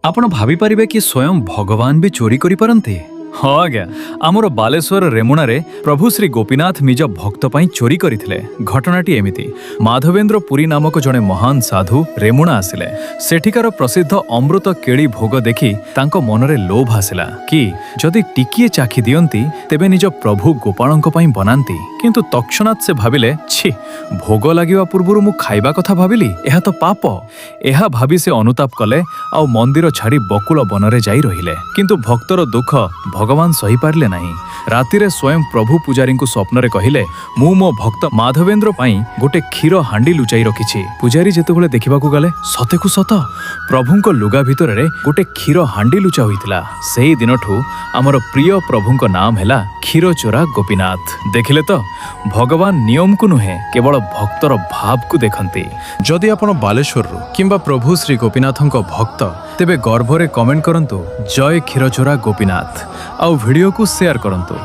ଆପଣ ଭାବିପାରିବେ କି ସ୍ୱୟଂ ଭଗବାନ ବି ଚୋରି କରିପାରନ୍ତି? ହଁ ଆଜ୍ଞା, ଆମର ବାଲେଶ୍ୱର ରେମୁଣାରେ ପ୍ରଭୁ ଶ୍ରୀ ଗୋପୀନାଥ ନିଜ ଭକ୍ତ ପାଇଁ ଚୋରି କରିଥିଲେ। ଘଟଣାଟି ଏମିତି, ମାଧବେନ୍ଦ୍ର ପୁରୀ ନାମକ ଜଣେ ମହାନ ସାଧୁ ରେମୁଣା ଆସିଲେ। ସେଠିକାର ପ୍ରସିଦ୍ଧ ଅମୃତ କେଳି ଭୋଗ ଦେଖି ତାଙ୍କ ମନରେ ଲୋଭ ଆସିଲା କି ଯଦି ଟିକିଏ ଚାଖି ଦିଅନ୍ତି ତେବେ ନିଜ ପ୍ରଭୁ ଗୋପାଳଙ୍କ ପାଇଁ ବନାନ୍ତି। କିନ୍ତୁ ତତ୍କ୍ଷଣାତ୍ ସେ ଭାବିଲେ, ଛି, ଭୋଗ ଲାଗିବା ପୂର୍ବରୁ ମୁଁ ଖାଇବା କଥା ଭାବିଲି, ଏହା ତ ପାପ। ଏହା ଭାବି ସେ ଅନୁତାପ କଲେ ଆଉ ମନ୍ଦିର ଛାଡ଼ି ବକୁଳ ବନରେ ଯାଇ ରହିଲେ। କିନ୍ତୁ ଭକ୍ତର ଦୁଃଖ ଭଗବାନ ସହିପାରିଲେ ନାହିଁ। ରାତିରେ ସ୍ୱୟଂ ପ୍ରଭୁ ପୂଜାରୀଙ୍କୁ ସ୍ୱପ୍ନରେ କହିଲେ, ମୁଁ ମୋ ଭକ୍ତ ମାଧବେନ୍ଦ୍ର ପାଇଁ ଗୋଟେ କ୍ଷୀର ହାଣ୍ଡି ଲୁଚାଇ ରଖିଛି। ପୂଜାରୀ ଯେତେବେଳେ ଦେଖିବାକୁ ଗଲେ, ସତେକୁ ସତ ପ୍ରଭୁଙ୍କ ଲୁଗା ଭିତରେ ଗୋଟେ କ୍ଷୀର ହାଣ୍ଡି ଲୁଚା ହୋଇଥିଲା। ସେହି ଦିନଠୁ ଆମର ପ୍ରିୟ ପ୍ରଭୁଙ୍କ ନାମ ହେଲା କ୍ଷୀରଚୋରା ଗୋପୀନାଥ। ଦେଖିଲେ ତ, ଭଗବାନ ନିୟମକୁ ନୁହେଁ କେବଳ ଭକ୍ତର ଭାବକୁ ଦେଖନ୍ତି। ଯଦି ଆପଣ ବାଲେଶ୍ୱରରୁ କିମ୍ବା ପ୍ରଭୁ ଶ୍ରୀ ଗୋପୀନାଥଙ୍କ ଭକ୍ତ, ତେବେ ଗର୍ବରେ କମେଣ୍ଟ କରନ୍ତୁ, ଜୟ କ୍ଷୀରଚୋରା ଗୋପୀନାଥ, ଆଉ ଭିଡିଓକୁ ସେୟାର କରନ୍ତୁ।